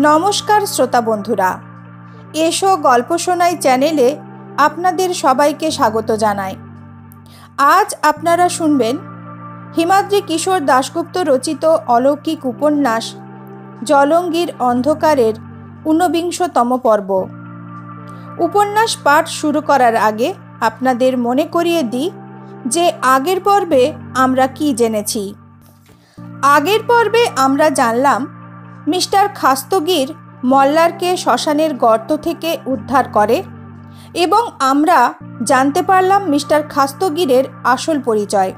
নমস্কার শ্রোতা বন্ধুরা, এসো গল্প শোনাই চ্যানেলে আপনাদের সবাইকে স্বাগত জানাই। আজ আপনারা শুনবেন হিমাদ্রি কিশোর দাশগুপ্ত রচিত অলৌকিক উপন্যাস জলঙ্গির অন্ধকারের ঊনবিংশতম পর্ব। উপন্যাস পাঠ শুরু করার আগে আপনাদের মনে করিয়ে দিই যে আগের পর্বে আমরা কি জেনেছি। আগের পর্বে আমরা জানলাম মিস্টার খাস্তগির মল্লারকে শ্মশানের গর্ত থেকে উদ্ধার করে এবং আমরা জানতে পারলাম মিস্টার খাস্তগিরের আসল পরিচয়।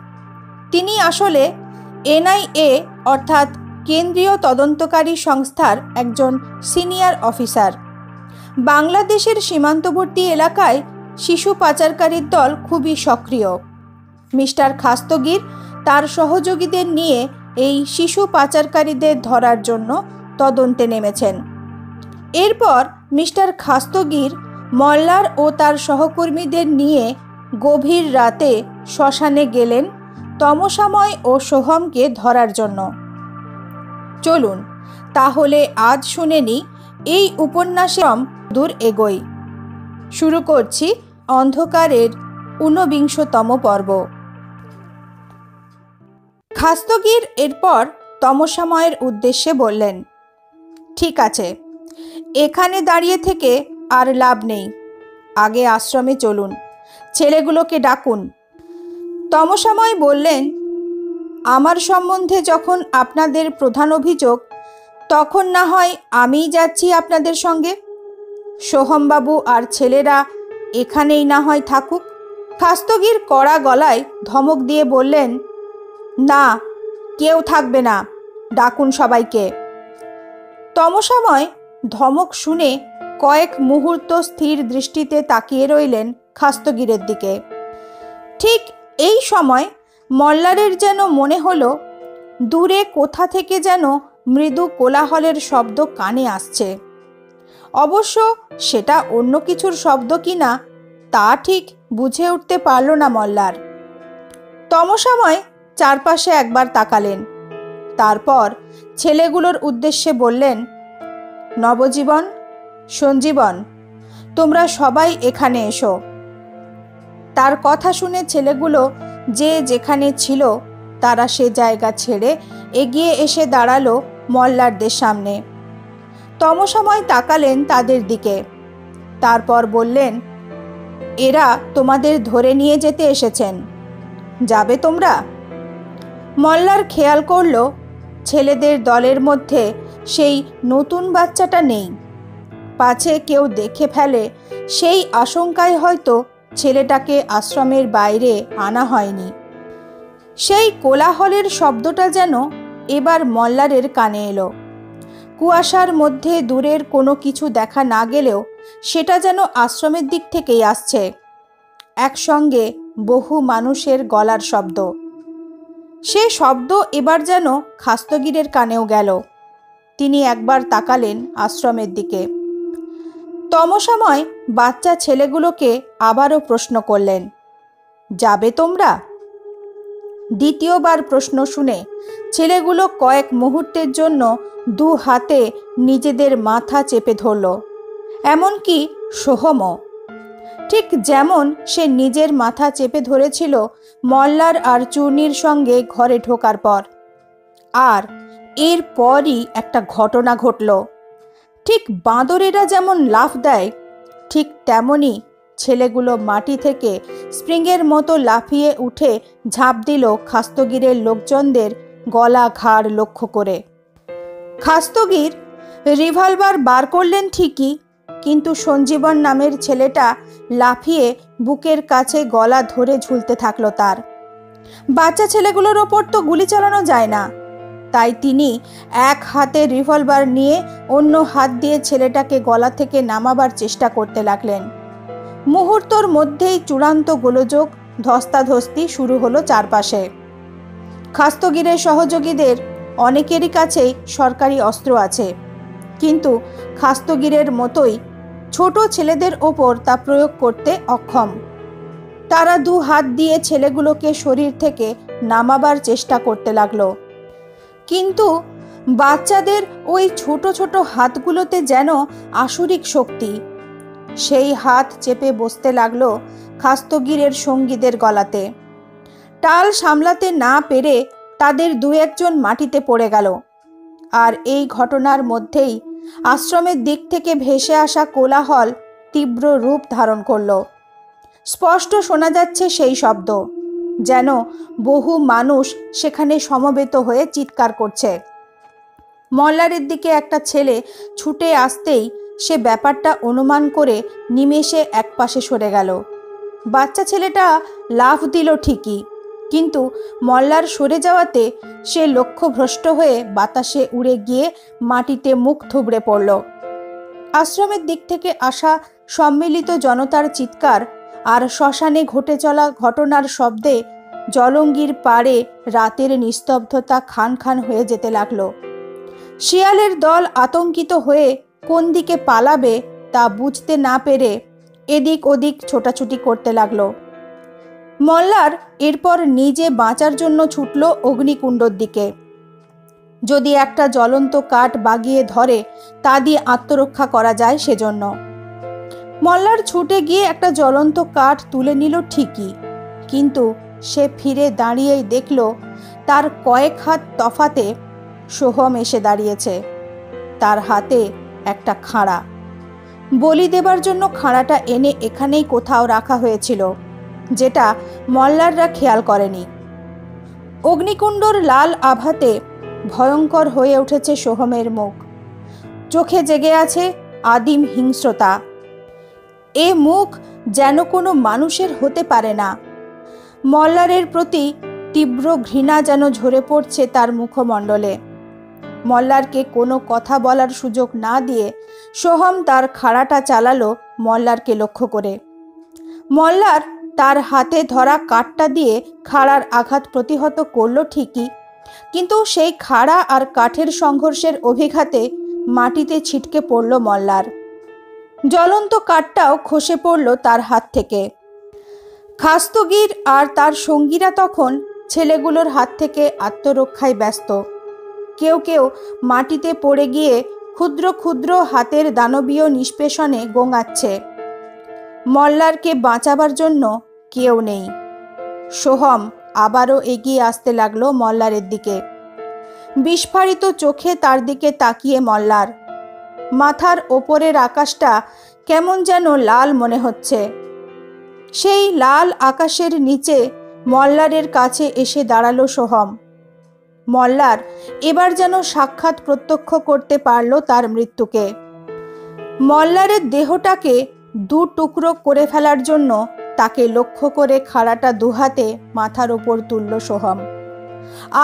তিনি আসলে এনআইএ অর্থাৎ কেন্দ্রীয় তদন্তকারী সংস্থার একজন সিনিয়র অফিসার। বাংলাদেশের সীমান্তবর্তী এলাকায় শিশু পাচারকারীর দল খুবই সক্রিয়। মিস্টার খাস্তগির তার সহযোগীদের নিয়ে এই শিশু পাচারকারীদের ধরার জন্য তদন্তে নেমেছেন। এরপর মিস্টার খাস্তগির মল্লার ও তার সহকর্মীদের নিয়ে গভীর রাতে শ্মশানে গেলেন তমসাময় ও সোহমকে ধরার জন্য। চলুন তাহলে আজ শুনে নিই এই উপন্যাসে দূর এগোই। শুরু করছি অন্ধকারের ঊনবিংশতম পর্ব। খাস্তগির এরপর তমসাময়ের উদ্দেশ্যে বললেন, ঠিক আছে, এখানে দাঁড়িয়ে থেকে আর লাভ নেই, আগে আশ্রমে চলুন, ছেলেগুলোকে ডাকুন। তমসাময় বললেন, আমার সম্বন্ধে যখন আপনাদের প্রধান অভিযোগ, তখন না হয় আমিই যাচ্ছি আপনাদের সঙ্গে। সোহমবাবু আর ছেলেরা এখানেই না হয় থাকুক। খাস্তগির কড়া গলায় ধমক দিয়ে বললেন, না, কেউ থাকবে না, ডাকুন সবাইকে। তমসাময় ধমক শুনে কয়েক মুহূর্ত স্থির দৃষ্টিতে তাকিয়ে রইলেন খাস্তগিরের দিকে। ঠিক এই সময় মল্লারের যেন মনে হলো দূরে কোথা থেকে যেন মৃদু কোলাহলের শব্দ কানে আসছে। অবশ্য সেটা অন্য কিছুর শব্দ কিনা তা ঠিক বুঝে উঠতে পারল না মল্লার। তমসাময় চারপাশে একবার তাকালেন, তারপর ছেলেগুলোর উদ্দেশ্যে বললেন, নবজীবন, সঞ্জীবন, তোমরা সবাই এখানে এসো। তার কথা শুনে ছেলেগুলো যে যেখানে ছিল তারা সে জায়গা ছেড়ে এগিয়ে এসে দাঁড়ালো মল্লারদের সামনে। তমসাময় তাকালেন তাদের দিকে, তারপর বললেন, এরা তোমাদের ধরে নিয়ে যেতে এসেছেন, যাবে তোমরা? মল্লার খেয়াল করল ছেলেদের দলের মধ্যে সেই নতুন বাচ্চাটা নেই। পাছে কেউ দেখে ফেলে সেই আশঙ্কায় হয়তো ছেলেটাকে আশ্রমের বাইরে আনা হয়নি। সেই কোলাহলের শব্দটা যেন এবার মল্লারের কানে এলো। কুয়াশার মধ্যে দূরের কোনো কিছু দেখা না গেলেও সেটা যেন আশ্রমের দিক থেকেই আসছে। একসঙ্গে বহু মানুষের গলার শব্দ। সে শব্দ এবার যেন খাস্তগিরের কানেও গেল। তিনি একবার তাকালেন আশ্রমের দিকে। তমসাময় বাচ্চা ছেলেগুলোকে আবারও প্রশ্ন করলেন, যাবে তোমরা? দ্বিতীয়বার প্রশ্ন শুনে ছেলেগুলো কয়েক মুহূর্তের জন্য দু হাতে নিজেদের মাথা চেপে ধরল, এমনকি সোহমও, ঠিক যেমন সে নিজের মাথা চেপে ধরেছিল মল্লার আর চূর্ণির সঙ্গে ঘরে ঢোকার পর। আর এরপরই একটা ঘটনা ঘটল। ঠিক বাঁদরেরা যেমন লাফ দেয়, ঠিক তেমনি ছেলেগুলো মাটি থেকে স্প্রিংয়ের মতো লাফিয়ে উঠে ঝাঁপ দিল খাস্তগিরের লোকজনদের গলা ঘাড় লক্ষ্য করে। খাস্তগির রিভলভার বার করলেন ঠিকই, কিন্তু সঞ্জীবন নামের ছেলেটা লাফিয়ে বুকের কাছে গলা ধরে ঝুলতে থাকলো তার। বাচ্চা ছেলেগুলোর ওপর তো গুলি চালানো যায় না, তাই তিনি এক হাতে রিভলভার নিয়ে অন্য হাত দিয়ে ছেলেটাকে গলা থেকে নামাবার চেষ্টা করতে লাগলেন। মুহূর্তর মধ্যেই চূড়ান্ত গোলযোগ, ধস্তাধস্তি শুরু হলো চারপাশে। খাস্তগিরের সহযোগীদের অনেকেরই কাছেই সরকারি অস্ত্র আছে, কিন্তু খাস্তগিরের মতোই ছোট ছেলেদের ওপর তা প্রয়োগ করতে অক্ষম। তারা দু হাত দিয়ে ছেলেগুলোকে শরীর থেকে নামাবার চেষ্টা করতে লাগলো, কিন্তু বাচ্চাদের ওই ছোট ছোট হাতগুলোতে যেন আসুরিক শক্তি। সেই হাত চেপে বসতে লাগলো খাস্তগিরের সঙ্গীদের গলাতে। টাল সামলাতে না পেরে তাদের দু একজন মাটিতে পড়ে গেল। আর এই ঘটনার মধ্যেই আশ্রমের দিক থেকে ভেসে আসা কোলাহল তীব্র রূপ ধারণ করল। স্পষ্ট শোনা যাচ্ছে সেই শব্দ, যেন বহু মানুষ সেখানে সমবেত হয়ে চিৎকার করছে। মল্লারের দিকে একটা ছেলে ছুটে আসতেই সে ব্যাপারটা অনুমান করে নিমেষে একপাশে সরে গেল। বাচ্চা ছেলেটা লাফ দিল ঠিকই, কিন্তু মল্লার সরে যাওয়াতে সে লক্ষ্যভ্রষ্ট হয়ে বাতাসে উড়ে গিয়ে মাটিতে মুখ থুবড়ে পড়ল। আশ্রমের দিক থেকে আসা সম্মিলিত জনতার চিৎকার আর শ্মশানে ঘটে চলা ঘটনার শব্দে জলঙ্গির পাড়ে রাতের নিস্তব্ধতা খান খান হয়ে যেতে লাগলো। শিয়ালের দল আতঙ্কিত হয়ে কোন দিকে পালাবে তা বুঝতে না পেরে এদিক ওদিক ছোটাছুটি করতে লাগলো। মল্লার এরপর নিজে বাঁচার জন্য ছুটল অগ্নিকুণ্ডর দিকে। যদি একটা জ্বলন্ত কাঠ বাগিয়ে ধরে তা দিয়ে আত্মরক্ষা করা যায় সেজন্য। মল্লার ছুটে গিয়ে একটা জ্বলন্ত কাঠ তুলে নিল ঠিকই, কিন্তু সে ফিরে দাঁড়িয়েই দেখল তার কয়েক হাত তফাতে সোহম এসে দাঁড়িয়েছে। তার হাতে একটা খাঁড়া। বলি দেবার জন্য খাঁড়াটা এনে এখানেই কোথাও রাখা হয়েছিল, যেটা মল্লাররা খেয়াল করেনি। অগ্নিকুণ্ডর লাল আভাতে ভয়ঙ্কর হয়ে উঠেছে সোহমের মুখ। চোখে জেগে আছে আদিম হিংস্রতা। এ মুখ যেন কোনো মানুষের হতে পারে না। মল্লারের প্রতি তীব্র ঘৃণা যেন ঝরে পড়ছে তার মুখমণ্ডলে। মল্লারকে কোনো কথা বলার সুযোগ না দিয়ে সোহম তার খাড়াটা চালালো মল্লারকে লক্ষ্য করে। মল্লার তার হাতে ধরা কাঠটা দিয়ে খাড়ার আঘাত প্রতিহত করল ঠিকই, কিন্তু সেই খাড়া আর কাঠের সংঘর্ষের অভিঘাতে মাটিতে ছিটকে পড়ল মল্লার। জ্বলন্ত কাঠটাও খসে পড়ল তার হাত থেকে। খাস্তগির আর তার সঙ্গীরা তখন ছেলেগুলোর হাত থেকে আত্মরক্ষায় ব্যস্ত। কেউ কেউ মাটিতে পড়ে গিয়ে ক্ষুদ্র ক্ষুদ্র হাতের দানবীয় নিষ্পেষণে গোঙাচ্ছে। মল্লারকে বাঁচাবার জন্য কেউ নেই। সোহম আবারও এগিয়ে আসতে লাগলো মল্লারের দিকে। বিস্ফারিত চোখে তার দিকে তাকিয়ে মল্লার। মাথার ওপরের আকাশটা কেমন যেন লাল মনে হচ্ছে। সেই লাল আকাশের নিচে মল্লারের কাছে এসে দাঁড়ালো সোহম। মল্লার এবার যেন সাক্ষাৎ প্রত্যক্ষ করতে পারল তার মৃত্যুকে। মল্লারের দেহটাকে দু টুকরো করে ফেলার জন্য তাকে লক্ষ্য করে খাড়াটা দুহাতে মাথার ওপর তুলল সোহম।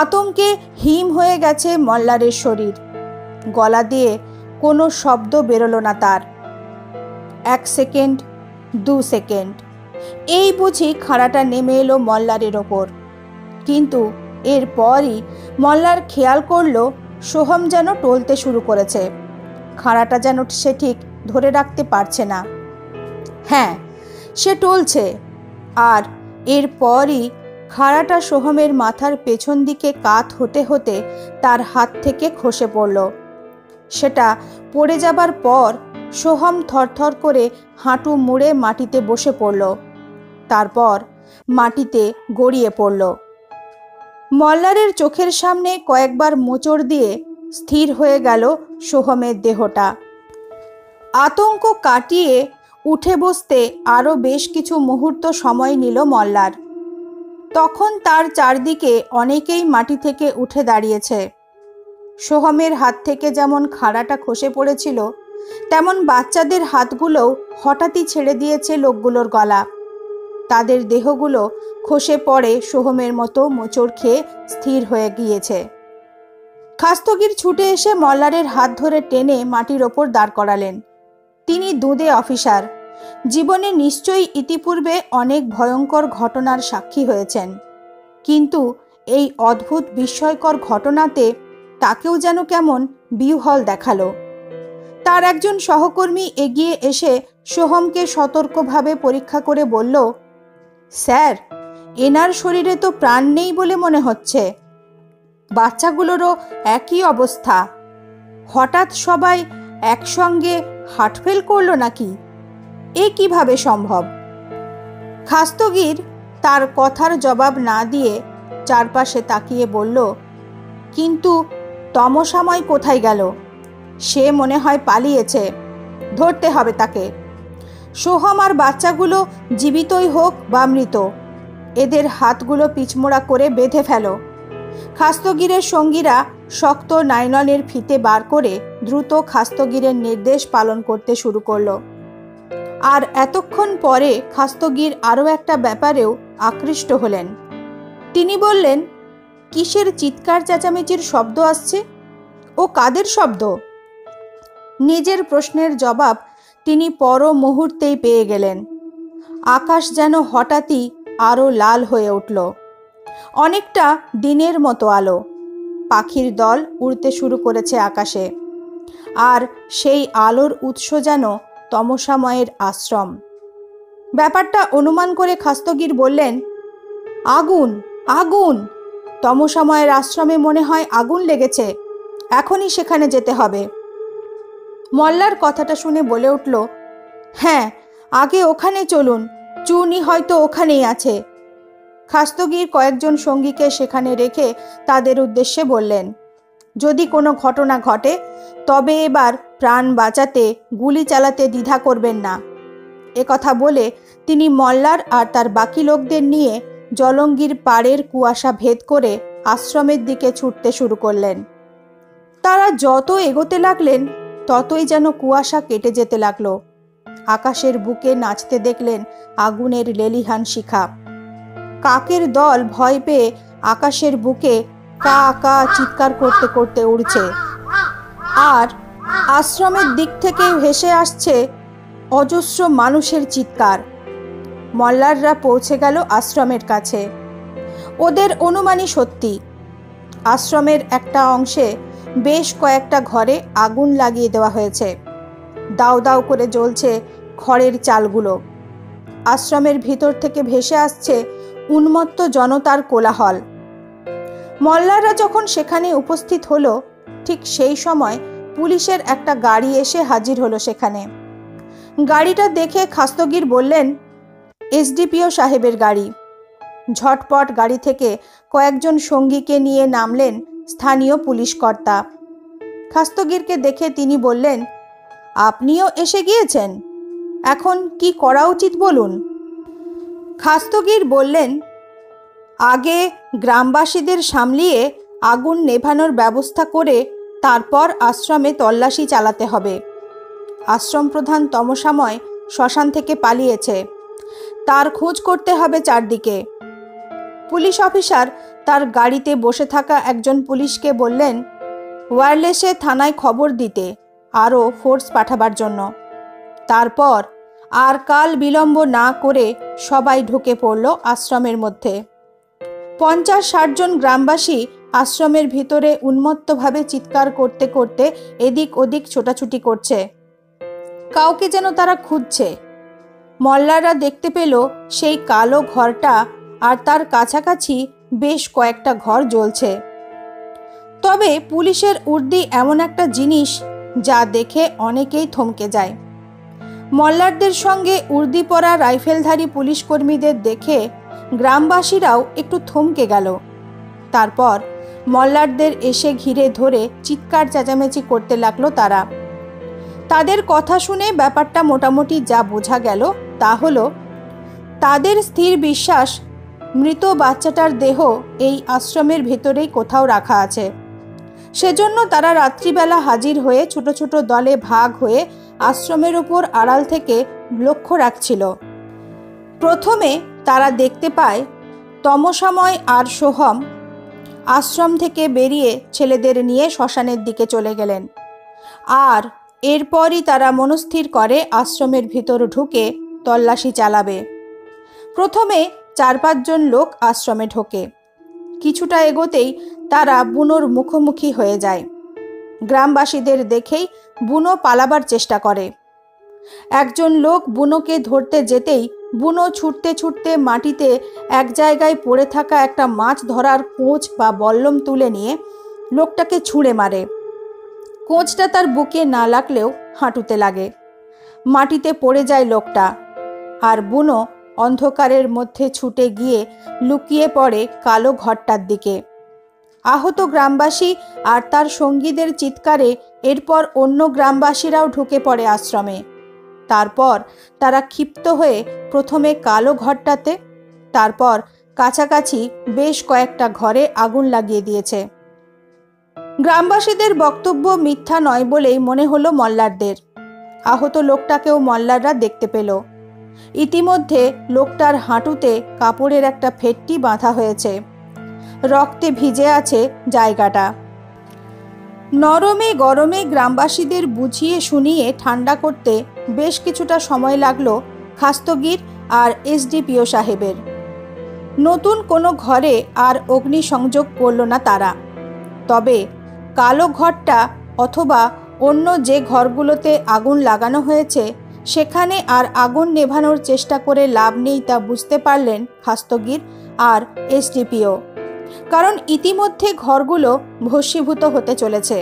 আতঙ্কে হিম হয়ে গেছে মল্লারের শরীর। গলা দিয়ে কোনো শব্দ বেরোলো না তার। 1 সেকেন্ড, 2 সেকেন্ড, এই বুঝি খাড়াটা নেমে এলো মল্লারের ওপর। কিন্তু এরপরই মল্লার খেয়াল করল সোহম যেন টলতে শুরু করেছে। খাড়াটা যেন সে ঠিক ধরে রাখতে পারছে না। হ্যাঁ, সে টলছে। আর এরপরই খাড়াটা সোহমের মাথার পেছন দিকে কাত হতে হতে তার হাত থেকে খসে পড়ল। সেটা পড়ে যাবার পর সোহম থরথর করে হাঁটু মুড়ে মাটিতে বসে পড়ল। তারপর মাটিতে গড়িয়ে পড়ল। মল্লারের চোখের সামনে কয়েকবার মোচড় দিয়ে স্থির হয়ে গেল সোহমের দেহটা। আতঙ্ক কাটিয়ে উঠে বসতে আরও বেশ কিছু মুহূর্ত সময় নিল মল্লার। তখন তার চারদিকে অনেকেই মাটি থেকে উঠে দাঁড়িয়েছে। সোহমের হাত থেকে যেমন খাড়াটা খসে পড়েছিল, তেমন বাচ্চাদের হাতগুলোও হঠাৎই ছেড়ে দিয়েছে লোকগুলোর গলা। তাদের দেহগুলো খসে পড়ে সোহমের মতো মোচড় খেয়ে স্থির হয়ে গিয়েছে। খাস্তগির ছুটে এসে মল্লারের হাত ধরে টেনে মাটির ওপর দাঁড় করালেন। তিনি দুঁদে অফিসার। জীবনে নিশ্চয়ই ইতিপূর্বে অনেক ভয়ঙ্কর ঘটনার সাক্ষী হয়েছেন, কিন্তু এই অদ্ভুত বিস্ময়কর ঘটনাতে তাকেও যেন কেমন বিহ্বল দেখালো। তার একজন সহকর্মী এগিয়ে এসে সোহমকে সতর্কভাবে পরীক্ষা করে বলল, স্যার, এনার শরীরে তো প্রাণ নেই বলে মনে হচ্ছে। বাচ্চাগুলোরও একই অবস্থা। হঠাৎ সবাই একসঙ্গে হার্ট ফেল করলো নাকি? এ কিভাবে সম্ভব? খাস্তগির তার কথার জবাব না দিয়ে চারপাশে তাকিয়ে বলল, কিন্তু তমসাময় কোথায় গেল? সে মনে হয় পালিয়েছে, ধরতে হবে তাকে। সোহম আর বাচ্চাগুলো জীবিতই হোক বা মৃত, এদের হাতগুলো পিছমোড়া করে বেঁধে ফেলো। খাস্তগিরের সঙ্গীরা শক্ত নাইলনের ফিতে বার করে দ্রুত খাস্তগিরের নির্দেশ পালন করতে শুরু করলো। আর এতক্ষণ পরে খাস্তগির আরও একটা ব্যাপারেও আকৃষ্ট হলেন। তিনি বললেন, কিসের চিৎকার চেঁচামেচির শব্দ আসছে? ও কাদের শব্দ? নিজের প্রশ্নের জবাব তিনি পর মুহূর্তেই পেয়ে গেলেন। আকাশ যেন হঠাৎই আরও লাল হয়ে উঠল, অনেকটা দিনের মতো আলো। পাখির দল উড়তে শুরু করেছে আকাশে, আর সেই আলোর উৎস যেন তমসাময়ের আশ্রম। ব্যাপারটা অনুমান করে খাস্তগির বললেন, আগুন, আগুন! তমসাময়ের আশ্রমে মনে হয় আগুন লেগেছে, এখনই সেখানে যেতে হবে। মল্লার কথাটা শুনে বলে উঠল, হ্যাঁ, আগে ওখানে চলুন, চুনি হয়তো ওখানেই আছে। খাস্তগির কয়েকজন সঙ্গীকে সেখানে রেখে তাদের উদ্দেশ্যে বললেন, যদি কোনো ঘটনা ঘটে তবে এবার প্রাণ বাঁচাতে গুলি চালাতে দ্বিধা করবেন না। কথা বলে তিনি মল্লার আর তার বাকি লোকদের নিয়ে জলঙ্গির পাড়ের কুয়াশা ভেদ করে আশ্রমের দিকে ছুটতে শুরু করলেন। তারা যত এগোতে লাগলেন ততই যেন কুয়াশা কেটে যেতে লাগলো। আকাশের বুকে নাচতে দেখলেন আগুনের লেলিহান শিখা। কাকের দল ভয় পেয়ে আকাশের বুকে কা কা চিৎকার করতে করতে উড়ছে, আর আশ্রমের দিক থেকে ভেসে আসছে অজস্র মানুষের চিৎকার। মল্লাররা পৌঁছে গেল আশ্রমের কাছে। ওদের অনুমানই সত্যি, আশ্রমের একটা অংশে বেশ কয়েকটা ঘরে আগুন লাগিয়ে দেওয়া হয়েছে। দাউ দাউ করে জ্বলছে খড়ের চালগুলো। আশ্রমের ভিতর থেকে ভেসে আসছে উন্মত্ত জনতার কোলাহল। মল্লাররা যখন সেখানে উপস্থিত হলো, ঠিক সেই সময় পুলিশের একটা গাড়ি এসে হাজির হলো সেখানে। গাড়িটা দেখে খাস্তগির বললেন, এসডিপিও সাহেবের গাড়ি। ঝটপট গাড়ি থেকে কয়েকজন সঙ্গীকে নিয়ে নামলেন স্থানীয় পুলিশ কর্তা। খাস্তগিরকে দেখে তিনি বললেন, আপনিও এসে গিয়েছেন, এখন কি করা উচিত বলুন। খাস্তগির বললেন, আগে গ্রামবাসীদের সামলিয়ে আগুন নেভানোর ব্যবস্থা করে তারপর আশ্রমে তল্লাশি চালাতে হবে। আশ্রম প্রধান তমসাময় শ্মশান থেকে পালিয়েছে, তার খোঁজ করতে হবে চারদিকে। পুলিশ অফিসার তার গাড়িতে বসে থাকা একজন পুলিশকে বললেন, ওয়্যারলেসে থানায় খবর দিতে, আরও ফোর্স পাঠাবার জন্য। তারপর আর কাল বিলম্ব না করে সবাই ঢুকে পড়ল আশ্রমের মধ্যে। 50-60 জন গ্রামবাসী আশ্রমের ভিতরে উন্মত্তভাবে চিৎকার করতে করতে এদিক ওদিক ছোটাছুটি করছে। কাউকে যেন তারা খুঁজছে। মল্লাররা দেখতে পেল সেই কালো ঘরটা আর তার কাছাকাছি বেশ কয়েকটা ঘর জ্বলছে। তবে পুলিশের উর্দি এমন একটা জিনিস যা দেখে অনেকেই থমকে যায়। মল্লারদের সঙ্গে উর্দি পরা রাইফেলধারী পুলিশ কর্মীদের দেখে গ্রামবাসীরাও একটু থমকে গেল। তারপর মল্লারদের এসে ঘিরে ধরে চিৎকার চেঁচামেচি করতে লাগলো তারা। তাদের কথা শুনে ব্যাপারটা মোটামুটি যা বোঝা গেল তা হলো, তাদের স্থির বিশ্বাস মৃত বাচ্চাটার দেহ এই আশ্রমের ভেতরেই কোথাও রাখা আছে। সেজন্য তারা রাত্রিবেলা হাজির হয়ে ছোট ছোট দলে ভাগ হয়ে আশ্রমের উপর আড়াল থেকে লক্ষ্য রাখছিল। প্রথমে তারা দেখতে পায় তমসাময় আর সোহম আশ্রম থেকে বেরিয়ে ছেলেদের নিয়ে শ্মশানের দিকে চলে গেলেন। আর এরপরই তারা মনস্থির করে আশ্রমের ভিতর ঢুকে তল্লাশি চালাবে। প্রথমে 4-5 জন লোক আশ্রমে ঢোকে। কিছুটা এগোতেই তারা বুনোর মুখোমুখি হয়ে যায়। গ্রামবাসীদের দেখেই বুনো পালাবার চেষ্টা করে। একজন লোক বুনোকে ধরতে যেতেই বুনো ছুটতে ছুটতে মাটিতে এক জায়গায় পড়ে থাকা একটা মাছ ধরার কোঁচ বা বল্লম তুলে নিয়ে লোকটাকে ছুঁড়ে মারে। কোঁচটা তার বুকে না লাগলেও হাঁটুতে লাগে। মাটিতে পড়ে যায় লোকটা, আর বুনো অন্ধকারের মধ্যে ছুটে গিয়ে লুকিয়ে পড়ে কালো ঘরটার দিকে। আহত গ্রামবাসী আর তার সঙ্গীদের চিৎকারে এরপর অন্য গ্রামবাসীরাও ঢুকে পড়ে আশ্রমে। তারপর তারা ক্ষিপ্ত হয়ে প্রথমে কালো ঘরটাতে, তারপর কাছাকাছি বেশ কয়েকটা ঘরে আগুন লাগিয়ে দিয়েছে। গ্রামবাসীদের বক্তব্য মিথ্যা নয় বলেই মনে হলো মল্লারদের। আহত লোকটাকেও মল্লাররা দেখতে পেল। ইতিমধ্যে লোকটার হাঁটুতে কাপড়ের একটা ফেটটি বাঁধা হয়েছে, রক্তে ভিজে আছে জায়গাটা। নরমে গরমে গ্রামবাসীদের বুঝিয়ে শুনিয়ে ঠান্ডা করতে বেশ কিছুটা সময় লাগলো খাস্তগীর আর এসডিপিও সাহেবের। নতুন কোনো ঘরে আর অগ্নিসংযোগ করল না তারা। তবে কালো ঘরটা অথবা অন্য যে ঘরগুলোতে আগুন লাগানো হয়েছে সেখানে আর আগুন নেভানোর চেষ্টা করে লাভ নেই তা বুঝতে পারলেন খাস্তগীর আর এসডিপিও। কারণ ইতিমধ্যে ঘরগুলো ভস্মীভূত হতে চলেছে।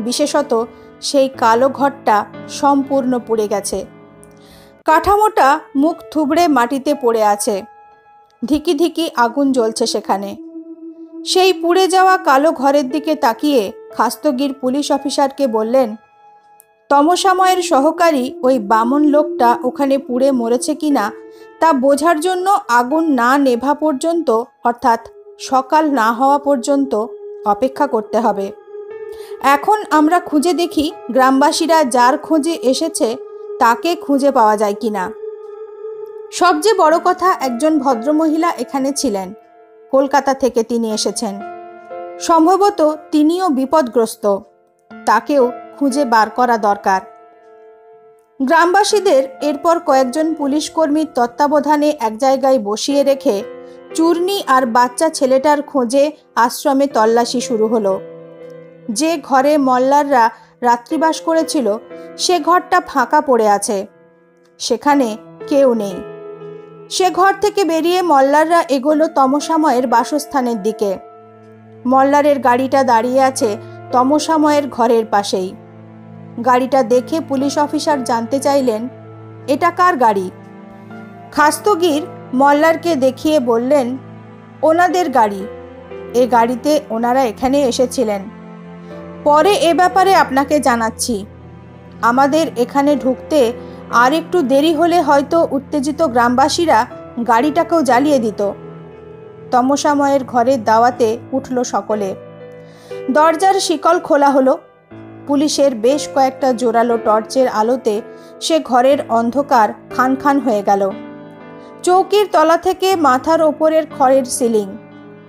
বিশেষত সেই কালো ঘরটা সম্পূর্ণ পুড়ে গেছে। কাঠামোটা মুখ থুবড়ে মাটিতে পড়ে আছে। ধিকি ধিকি আগুন জ্বলছে সেখানে। সেই পুড়ে যাওয়া কালো ঘরের দিকে তাকিয়ে খাস্তগীর পুলিশ অফিসারকে বললেন, তমসাময়ের সহকারী ওই বামন লোকটা ওখানে পুড়ে মরেছে কিনা তা বোঝার জন্য আগুন না নেভা পর্যন্ত, অর্থাৎ সকাল না হওয়া পর্যন্ত অপেক্ষা করতে হবে। এখন আমরা খুঁজে দেখি গ্রামবাসীরা যার খোঁজে এসেছে তাকে খুঁজে পাওয়া যায় কিনা। সবচেয়ে বড় কথা, একজন ভদ্রমহিলা এখানে ছিলেন। কলকাতা থেকে তিনি এসেছেন। সম্ভবত তিনিও বিপদগ্রস্ত। তাকেও খুঁজে বার করা দরকার। গ্রামবাসীদের এরপর কয়েকজন পুলিশ কর্মীর তত্ত্বাবধানে এক জায়গায় বসিয়ে রেখে চূর্ণী আর বাচ্চা ছেলেটার খোঁজে আশ্রমে তল্লাশি শুরু হলো। যে ঘরে মল্লাররা রাত্রিবাস করেছিল সে ঘরটা ফাঁকা পড়ে আছে, সেখানে কেউ নেই। সে ঘর থেকে বেরিয়ে মল্লাররা এগোলো তমসাময়ের বাসস্থানের দিকে। মল্লারের গাড়িটা দাঁড়িয়ে আছে তমসাময়ের ঘরের পাশেই। গাড়িটা দেখে পুলিশ অফিসার জানতে চাইলেন, এটা কার গাড়ি? খাস্তগীর মল্লারকে দেখিয়ে বললেন, ওনাদের গাড়ি। এ গাড়িতে ওনারা এখানে এসেছিলেন। পরে এ ব্যাপারে আপনাকে জানাচ্ছি। আমাদের এখানে ঢুকতে আর একটু দেরি হলে হয়তো উত্তেজিত গ্রামবাসীরা গাড়িটাকেও জ্বালিয়ে দিত। তমসাময়ের ঘরের দাওয়াতে উঠল সকলে। দরজার শিকল খোলা হলো। পুলিশের বেশ কয়েকটা জোরালো টর্চের আলোতে সে ঘরের অন্ধকার খান খান হয়ে গেল। চৌকির তলা থেকে মাথার ওপরের খড়ের সিলিং,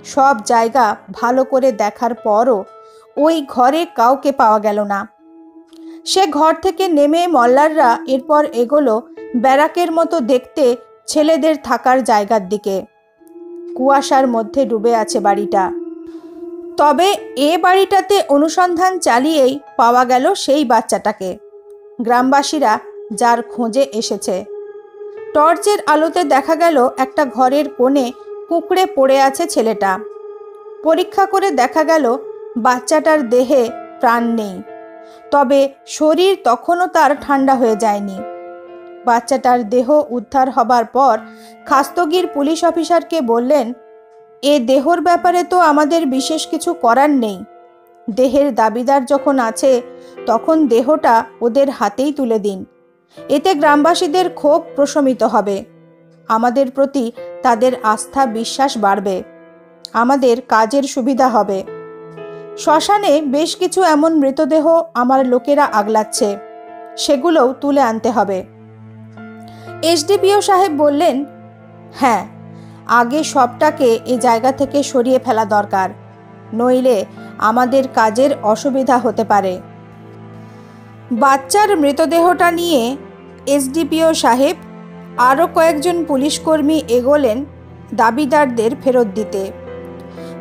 সব জায়গা ভালো করে দেখার পরও ওই ঘরে কাউকে পাওয়া গেল না। সে ঘর থেকে নেমে মল্লাররা এরপর এগোলো ব্যারাকের মতো দেখতে ছেলেদের থাকার জায়গার দিকে। কুয়াশার মধ্যে ডুবে আছে বাড়িটা। তবে এ বাড়িটাতে অনুসন্ধান চালিয়েই পাওয়া গেল সেই বাচ্চাটাকে, গ্রামবাসীরা যার খোঁজে এসেছে। টর্চের আলোতে দেখা গেল একটা ঘরের কোণে কুঁকড়ে পড়ে আছে ছেলেটা। পরীক্ষা করে দেখা গেল বাচ্চাটার দেহে প্রাণ নেই, তবে শরীর তখনও তার ঠান্ডা হয়ে যায়নি। বাচ্চাটার দেহ উদ্ধার হবার পর খাস্তগীর পুলিশ অফিসারকে বললেন, এ দেহর ব্যাপারে তো আমাদের বিশেষ কিছু করার নেই। দেহের দাবিদার যখন আছে তখন দেহটা ওদের হাতেই তুলে দিন। এতে গ্রামবাসীদের ক্ষোভ প্রশমিত হবে। আমাদের প্রতি তাদের আস্থা বিশ্বাস বাড়বে। আমাদের কাজের সুবিধা হবে। শ্মশানে বেশ কিছু এমন মৃতদেহ আমার লোকেরা আগলাচ্ছে, সেগুলোও তুলে আনতে হবে। এসডিপিও সাহেব বললেন, হ্যাঁ, আগে সবটাকে এ জায়গা থেকে সরিয়ে ফেলা দরকার, নইলে আমাদের কাজের অসুবিধা হতে পারে। বাচ্চার মৃতদেহটা নিয়ে এসডিপিও সাহেব আরও কয়েকজন পুলিশকর্মী এগোলেন দাবিদারদের ফেরত দিতে।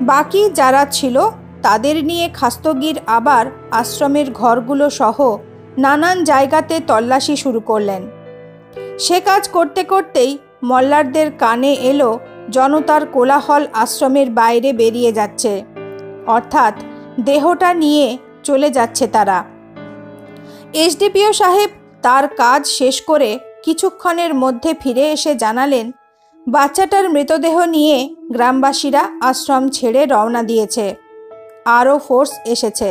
বাকি যারা ছিল তাদের নিয়ে খাস্তগীর আবার আশ্রমের ঘরগুলো সহ নানান জায়গাতে তল্লাশি শুরু করলেন। সে কাজ করতে করতেই মল্লারদের কানে এলো জনতার কোলাহল আশ্রমের বাইরে বেরিয়ে যাচ্ছে, অর্থাৎ দেহটা নিয়ে চলে যাচ্ছে তারা। এসডিপিও সাহেব তার কাজ শেষ করে কিছুক্ষণের মধ্যে ফিরে এসে জানালেন, বাচ্চাটার মৃতদেহ নিয়ে গ্রামবাসীরা আশ্রম ছেড়ে রওনা দিয়েছে। আরও ফোর্স এসেছে।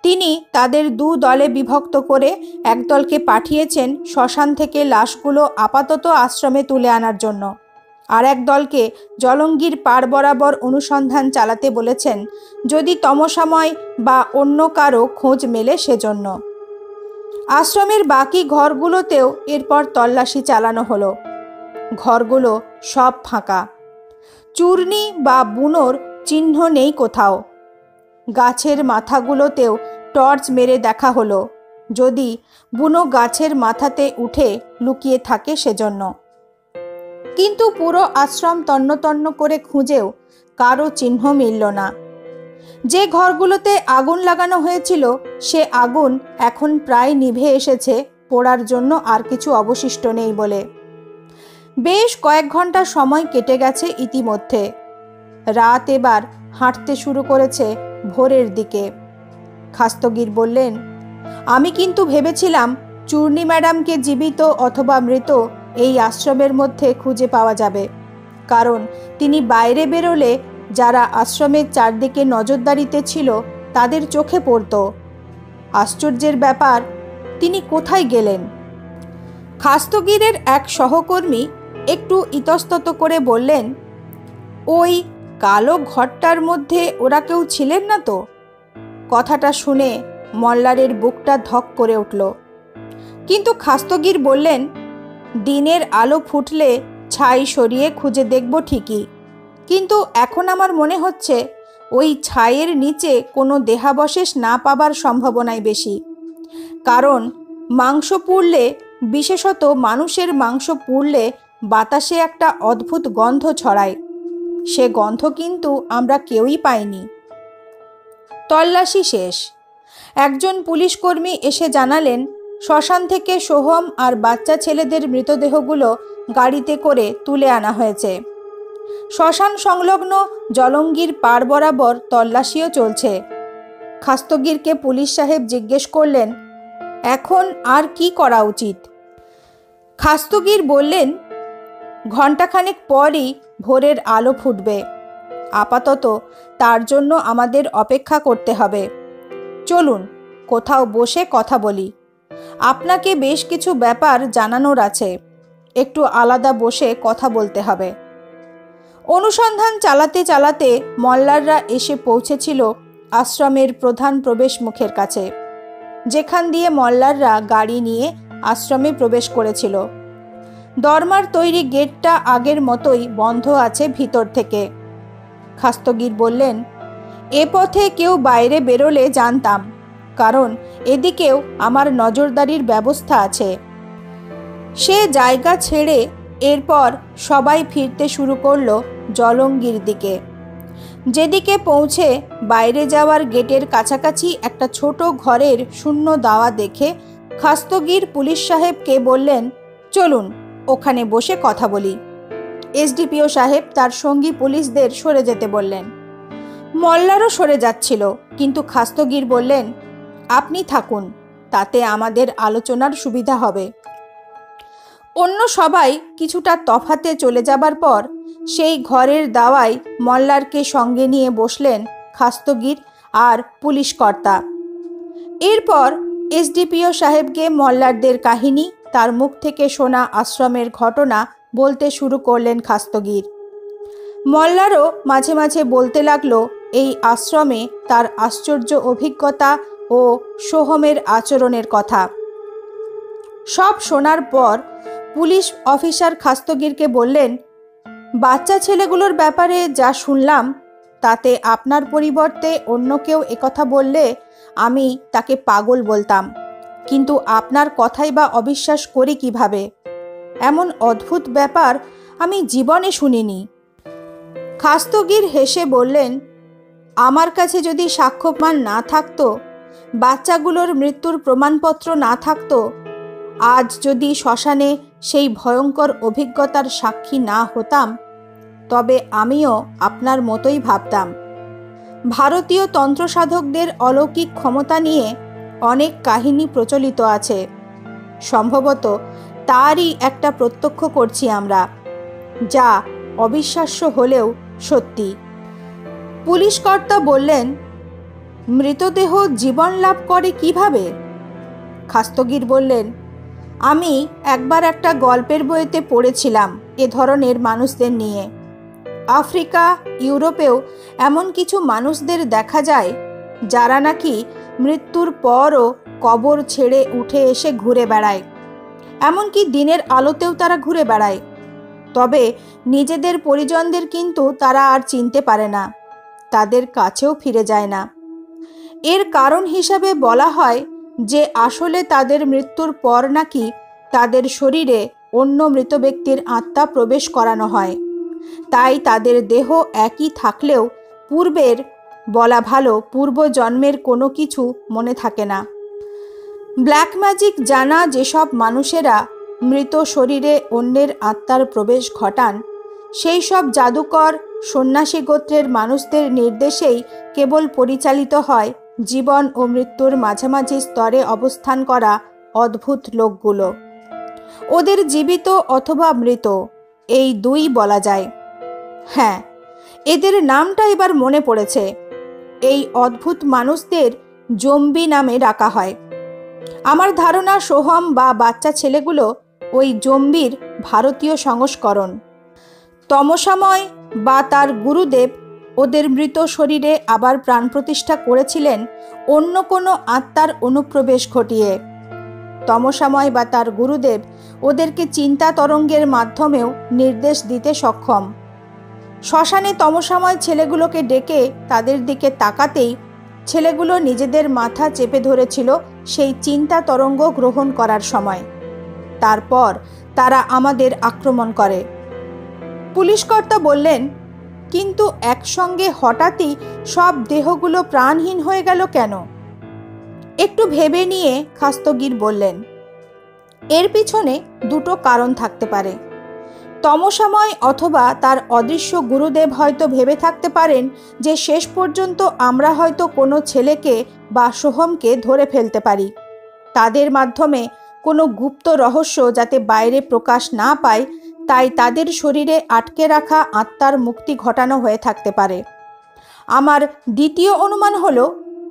তিনি তাদের দু দলে বিভক্ত করে এক দলকে পাঠিয়েছেন শ্মশান থেকে লাশগুলো আপাতত আশ্রমে তুলে আনার জন্য, আর এক দলকে জলঙ্গির পাড় বরাবর অনুসন্ধান চালাতে বলেছেন, যদি তমসাময় বা অন্য কারো খোঁজ মেলে সেজন্য। আশ্রমের বাকি ঘরগুলোতেও এরপর তল্লাশি চালানো হলো। ঘরগুলো সব ফাঁকা, চূর্ণি বা বুনোর চিহ্ন নেই কোথাও। গাছের মাথাগুলোতেও টর্চ মেরে দেখা হলো, যদি বুনো গাছের মাথাতে উঠে লুকিয়ে থাকে সেজন্য। কিন্তু পুরো আশ্রম তন্ন তন্ন করে খুঁজেও কারো চিহ্ন মিলল না। যে ঘরগুলোতে আগুন লাগানো হয়েছিল সে আগুন এখন প্রায় নিভে এসেছে, পোড়ার জন্য আর কিছু অবশিষ্ট নেই বলে। বেশ কয়েক ঘন্টা সময় কেটে গেছে ইতিমধ্যে। রাত এবার হাঁটতে শুরু করেছে ভোরের দিকে। খাস্তগীর বললেন, আমি কিন্তু ভেবেছিলাম চূর্ণি ম্যাডামকে জীবিত অথবা মৃত এই আশ্রমের মধ্যে খুঁজে পাওয়া যাবে, কারণ তিনি বাইরে বেরোলে যারা আশ্রমের চারদিকে নজরদারিতে ছিল তাদের চোখে পড়ত। আশ্চর্যের ব্যাপার, তিনি কোথায় গেলেন? খাস্তগীরের এক সহকর্মী একটু ইতস্তত করে বললেন, ওই কালো ঘরটার মধ্যে ওরা কেউ ছিলেন না তো? কথাটা শুনে মল্লারের বুকটা ধক করে উঠল। কিন্তু খাস্তগীর বললেন, দিনের আলো ফুটলে ছাই সরিয়ে খুঁজে দেখব ঠিকই, কিন্তু এখন আমার মনে হচ্ছে ওই ছাইয়ের নিচে কোনো দেহাবশেষ না পাবার সম্ভাবনাই বেশি। কারণ মাংস পুড়লে, বিশেষত মানুষের মাংস পুড়লে বাতাসে একটা অদ্ভুত গন্ধ ছড়ায়। সে গন্ধ কিন্তু আমরা কেউই পাইনি। তল্লাশি শেষ। একজন পুলিশকর্মী এসে জানালেন, শ্মশান থেকে সোহম আর বাচ্চা ছেলেদের মৃতদেহগুলো গাড়িতে করে তুলে আনা হয়েছে। শ্মশান সংলগ্ন জলঙ্গির পাড় বরাবর তল্লাশিও চলছে। খাস্তগীরকে পুলিশ সাহেব জিজ্ঞেস করলেন, এখন আর কি করা উচিত? খাস্তগীর বললেন, ঘণ্টাখানেক পরই ভোরের আলো ফুটবে। আপাতত তার জন্য আমাদের অপেক্ষা করতে হবে। চলুন কোথাও বসে কথা বলি। আপনাকে বেশ কিছু ব্যাপার জানানোর আছে, একটু আলাদা বসে কথা বলতে হবে। অনুসন্ধান চালাতে চালাতে মল্লাররা এসে পৌঁছেছিল আশ্রমের প্রধান প্রবেশ মুখের কাছে, যেখান দিয়ে মল্লাররা গাড়ি নিয়ে আশ্রমে প্রবেশ করেছিল। দরমার তৈরি গেটটা আগের মতোই বন্ধ আছে ভিতর থেকে। খাস্তগীর বললেন, এ পথে কেউ বাইরে বেরোলে জানতাম, কারণ এদিকেও আমার নজরদারির ব্যবস্থা আছে। সে জায়গা ছেড়ে এরপর সবাই ফিরতে শুরু করলো জলঙ্গির দিকে। যেদিকে পৌঁছে বাইরে যাওয়ার গেটের কাছাকাছি একটা ছোট ঘরের শূন্য দাওয়া দেখে খাস্তগীর পুলিশ সাহেবকে বললেন, চলুন ওখানে বসে কথা বলি। এসডিপিও সাহেব তার সঙ্গী পুলিশদের সরে যেতে বললেন। মল্লারও সরে যাচ্ছিল, কিন্তু খাস্তগীর বললেন, আপনি থাকুন, তাতে আমাদের আলোচনার সুবিধা হবে। অন্য সবাই কিছুটা তফাতে চলে যাবার পর সেই ঘরের দাওয়ায় মল্লারকে সঙ্গে নিয়ে বসলেন খাস্তগীর আর পুলিশ কর্তা। এরপর এসডিপিও সাহেবকে মল্লারদের কাহিনী, তার মুখ থেকে শোনা আশ্রমের ঘটনা বলতে শুরু করলেন খাস্তগীর। মল্লারও মাঝে মাঝে বলতে লাগলো এই আশ্রমে তার আশ্চর্য অভিজ্ঞতা ও সোহমের আচরণের কথা। সব শোনার পর পুলিশ অফিসার খাস্তগীরকে বললেন, বাচ্চা ছেলেগুলোর ব্যাপারে যা শুনলাম তাতে আপনার পরিবর্তে অন্য কেউ একথা বললে আমি তাকে পাগল বলতাম, কিন্তু আপনার কথাই বা অবিশ্বাস করি কিভাবে? এমন অদ্ভুত ব্যাপার আমি জীবনে শুনিনি। খাস্তগীর হেসে বললেন, আমার কাছে যদি সাক্ষ্য প্রমাণ না থাকতো, বাচ্চাগুলোর মৃত্যুর প্রমাণপত্র না থাকতো, আজ যদি শ্মশানে সেই ভয়ঙ্কর অভিজ্ঞতার সাক্ষী না হতাম, তবে আমিও আপনার মতোই ভাবতাম। ভারতীয় তন্ত্রসাধকদের অলৌকিক ক্ষমতা নিয়ে অনেক কাহিনী প্রচলিত আছে। সম্ভবত তারই একটা প্রত্যক্ষ করছি আমরা, যা অবিশ্বাস্য হলেও সত্যি। পুলিশ কর্তা বললেন, মৃতদেহ জীবন লাভ করে কিভাবে? খাস্তগীর বললেন, আমি একবার একটা গল্পের বইতে পড়েছিলাম এ ধরনের মানুষদের নিয়ে। আফ্রিকা, ইউরোপেও এমন কিছু মানুষদের দেখা যায় যারা নাকি মৃত্যুর পরও কবর ছেড়ে উঠে এসে ঘুরে বেড়ায়। এমনকি দিনের আলোতেও তারা ঘুরে বেড়ায়। তবে নিজেদের পরিজনদের কিন্তু তারা আর চিনতে পারে না, তাদের কাছেও ফিরে যায় না। এর কারণ হিসাবে বলা হয় যে আসলে তাদের মৃত্যুর পর নাকি তাদের শরীরে অন্য মৃত ব্যক্তির আত্মা প্রবেশ করানো হয়। তাই তাদের দেহ একই থাকলেও পূর্বের, বলা ভালো পূর্বজন্মের কোনো কিছু মনে থাকে না। ব্ল্যাক ম্যাজিক জানা যেসব মানুষেরা মৃত শরীরে অন্যের আত্মার প্রবেশ ঘটান, সেই সব জাদুকর সন্ন্যাসী গোত্রের মানুষদের নির্দেশেই কেবল পরিচালিত হয় জীবন ও মৃত্যুর মাঝামাঝি স্তরে অবস্থান করা অদ্ভুত লোকগুলো। ওদের জীবিত অথবা মৃত এই দুই বলা যায়। হ্যাঁ, এদের নামটা এবার মনে পড়েছে। এই অদ্ভুত মানুষদের জম্বি নামে ডাকা হয়। আমার ধারণা সোহম বা বাচ্চা ছেলেগুলো ওই জম্বির ভারতীয় সংস্করণ। তমসাময় বা তার গুরুদেব ওদের মৃত শরীরে আবার প্রাণ প্রতিষ্ঠা করেছিলেন অন্য কোনো আত্মার অনুপ্রবেশ ঘটিয়ে। তমসাময় বা তার গুরুদেব ওদেরকে চিন্তা তরঙ্গের মাধ্যমেও নির্দেশ দিতে সক্ষম। শ্মশানে তমসাময় ছেলেগুলোকে ডেকে তাদের দিকে তাকাতেই ছেলেগুলো নিজেদের মাথা চেপে ধরেছিল সেই চিন্তা তরঙ্গ গ্রহণ করার সময়। তারপর তারা আমাদের আক্রমণ করে। পুলিশকর্তা বললেন, কিন্তু একসঙ্গে হঠাৎই সব দেহগুলো প্রাণহীন হয়ে গেল কেন? একটু ভেবে নিয়ে খাস্তগীর বললেন, এর পিছনে দুটো কারণ থাকতে পারে। তমসাময় অথবা তার অদৃশ্য গুরুদেব হয়তো ভেবে থাকতে পারেন যে শেষ পর্যন্ত আমরা হয়তো কোনো ছেলেকে বা সোহমকে ধরে ফেলতে পারি। তাদের মাধ্যমে কোনো গুপ্ত রহস্য যাতে বাইরে প্রকাশ না পায়, তাই তাদের শরীরে আটকে রাখা আত্মার মুক্তি ঘটানো হয়ে থাকতে পারে। আমার দ্বিতীয় অনুমান হলো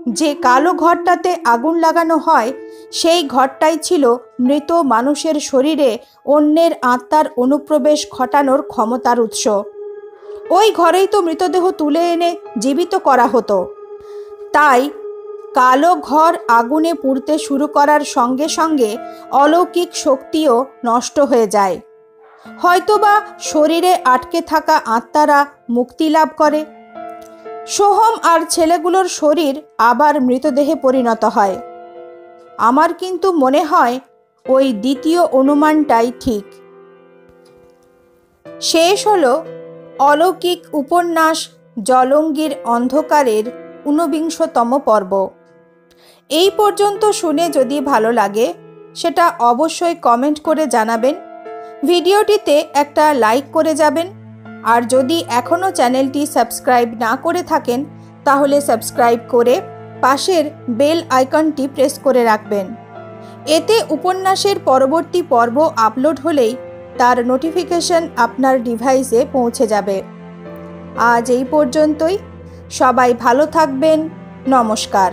যে কালো ঘরটাতে আগুন লাগানো হয়, সেই ঘরটাই ছিল মৃত মানুষের শরীরে অন্যের আত্মার অনুপ্রবেশ ঘটানোর ক্ষমতার উৎস। ওই ঘরেই তো মৃতদেহ তুলে এনে জীবিত করা হতো। তাই কালো ঘর আগুনে পুড়তে শুরু করার সঙ্গে সঙ্গে অলৌকিক শক্তিও নষ্ট হয়ে যায়। হয়তোবা শরীরে আটকে থাকা আত্মারা মুক্তি লাভ করে। সোহম আর ছেলেগুলোর শরীর আবার মৃতদেহে পরিণত হয়। আমার কিন্তু মনে হয় ওই দ্বিতীয় অনুমানটাই ঠিক। শেষ হলো অলৌকিক উপন্যাস জলঙ্গির অন্ধকারের ঊনবিংশতম পর্ব। এই পর্যন্ত শুনে যদি ভালো লাগে সেটা অবশ্যই কমেন্ট করে জানাবেন। ভিডিওটিতে একটা লাইক করে যাবেন। আর যদি এখনও চ্যানেলটি সাবস্ক্রাইব না করে থাকেন তাহলে সাবস্ক্রাইব করে পাশের বেল আইকনটি প্রেস করে রাখবেন। এতে উপন্যাসের পরবর্তী পর্ব আপলোড হলেই তার নোটিফিকেশন আপনার ডিভাইসে পৌঁছে যাবে। আজ এই পর্যন্তই। সবাই ভালো থাকবেন। নমস্কার।